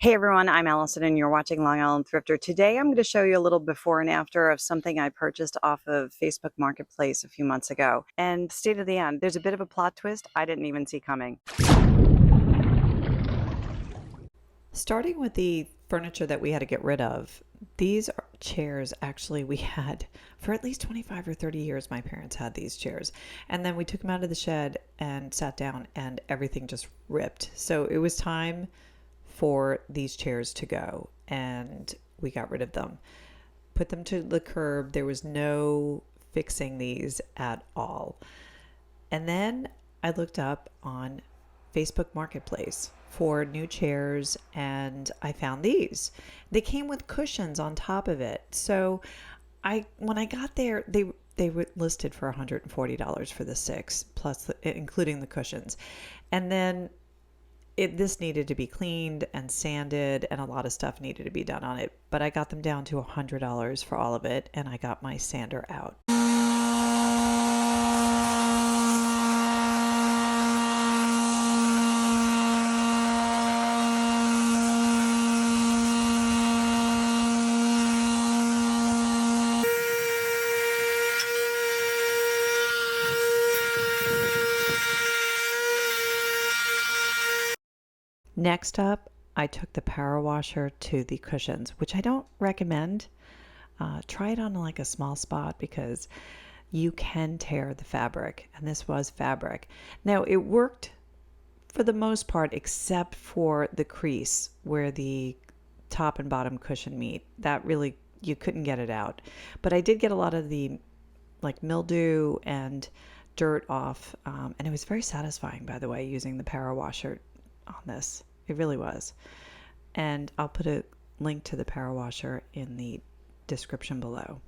Hey everyone, I'm Allison and you're watching Long Island Thrifter. Today I'm going to show you a little before and after of something I purchased off of Facebook Marketplace a few months ago. And state of the end, there's a bit of a plot twist I didn't even see coming. Starting with the furniture that we had to get rid of, these are chairs actually we had for at least 25 or 30 years. My parents had these chairs. And then we took them out of the shed and sat down, and everything just ripped. So it was time for these chairs to go, and we got rid of them. Put them to the curb. There was no fixing these at all. And then I looked up on Facebook Marketplace for new chairs, and I found these. They came with cushions on top of it. So when I got there, they were listed for $140 for the six, plus including the cushions. And then this needed to be cleaned and sanded, and a lot of stuff needed to be done on it. But I got them down to $100 for all of it, and I got my sander out. Next up, I took the power washer to the cushions, which I don't recommend. Try it on like a small spot because you can tear the fabric, and this was fabric. Now, it worked for the most part except for the crease where the top and bottom cushion meet. That really, you couldn't get it out. But I did get a lot of the like mildew and dirt off, and it was very satisfying, by the way, using the power washer on this. It really was. And I'll put a link to the power washer in the description below.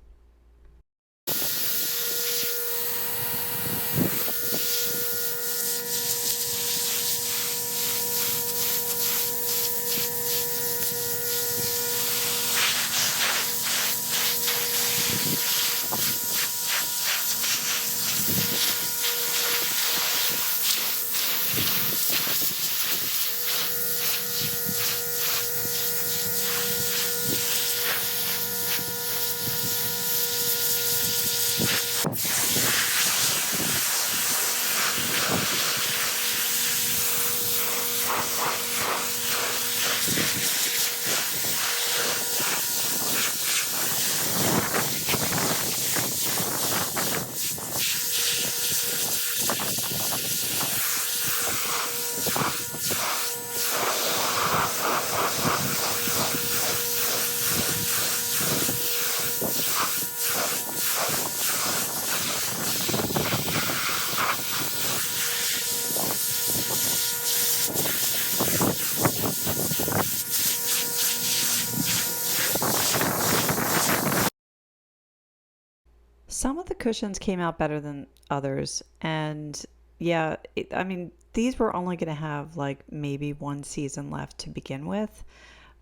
Some of the cushions came out better than others, and yeah, I mean, these were only going to have like maybe one season left to begin with.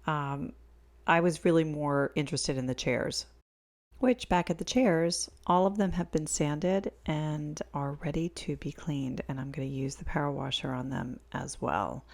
Um, I was really more interested in the chairs, which back at the chairs, all of them have been sanded and are ready to be cleaned, and I'm going to use the power washer on them as well.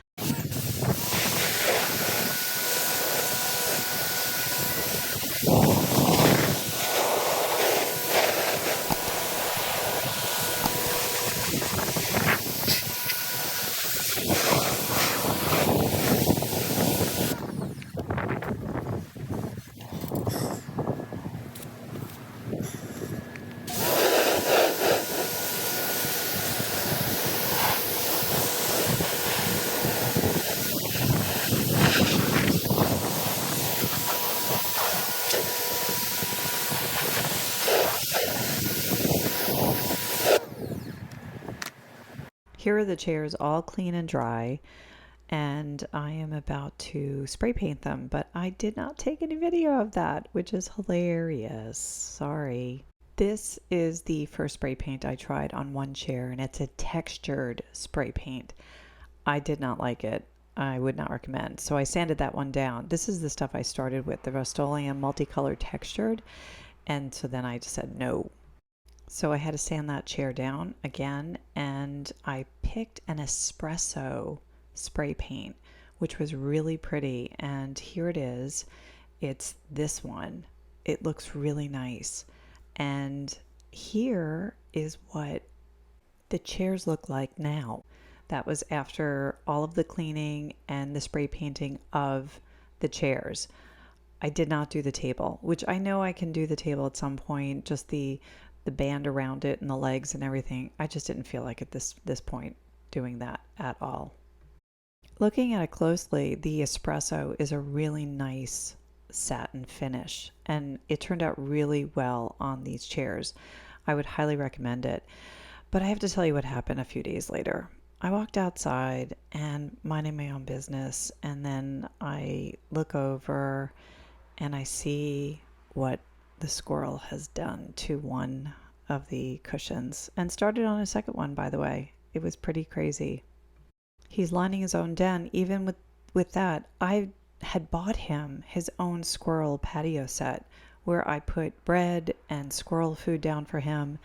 Here are the chairs all clean and dry, and I am about to spray paint them, but I did not take any video of that, which is hilarious. Sorry. This is the first spray paint I tried on one chair, and it's a textured spray paint. I did not like it. I would not recommend. So I sanded that one down. This is the stuff I started with, the Rust-Oleum multicolored textured, and so then I just said no. So I had to sand that chair down again, and I picked an Espresso spray paint, which was really pretty. And here it is. It's this one. It looks really nice. And here is what the chairs look like now. That was after all of the cleaning and the spray painting of the chairs. I did not do the table, which I know I can do the table at some point, just the band around it and the legs and everything. I just didn't feel like at this point doing that at all. Looking at it closely, the espresso is a really nice satin finish, and it turned out really well on these chairs. I would highly recommend it. But I have to tell you what happened a few days later. I walked outside and minding my own business, and then I look over and I see what the squirrel has done to one of the cushions, and started on a second one, by the way. It was pretty crazy. He's lining his own den. Even with that, I had bought him his own squirrel patio set where I put bread and squirrel food down for him,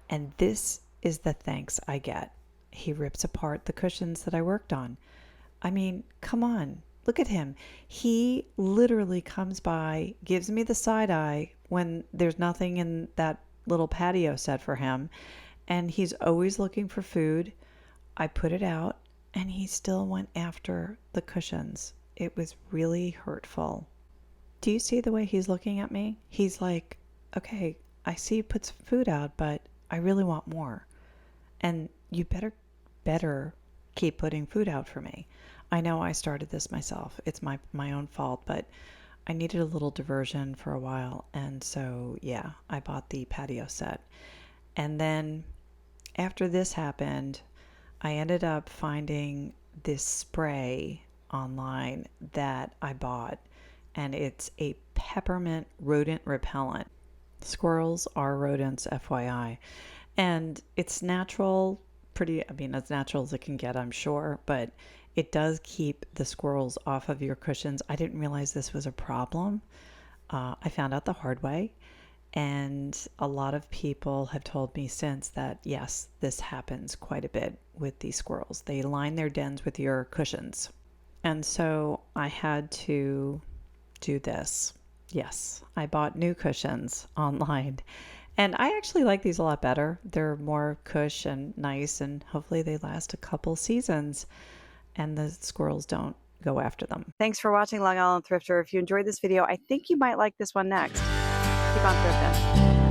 and this is the thanks I get. He rips apart the cushions that I worked on. I mean, come on, look at him. He literally comes by, gives me the side eye when there's nothing in that little patio set for him, and he's always looking for food. I put it out, and he still went after the cushions. It was really hurtful. Do you see the way he's looking at me? He's like, okay, I see you put some food out, but I really want more. And you better keep putting food out for me. I know I started this myself. It's my own fault, but I needed a little diversion for a while. And so, yeah, I bought the patio set. And then after this happened, I ended up finding this spray online that I bought, and it's a peppermint rodent repellent. Squirrels are rodents, FYI. And it's natural, as natural as it can get, I'm sure, but it does keep the squirrels off of your cushions. I didn't realize this was a problem. I found out the hard way. And a lot of people have told me since that, yes, this happens quite a bit with these squirrels. They line their dens with your cushions. And so I had to do this. Yes, I bought new cushions online. And I actually like these a lot better. They're more cush and nice, and hopefully they last a couple seasons and the squirrels don't go after them. Thanks for watching Long Island Thrifter. If you enjoyed this video, I think you might like this one next. Keep on thrifting.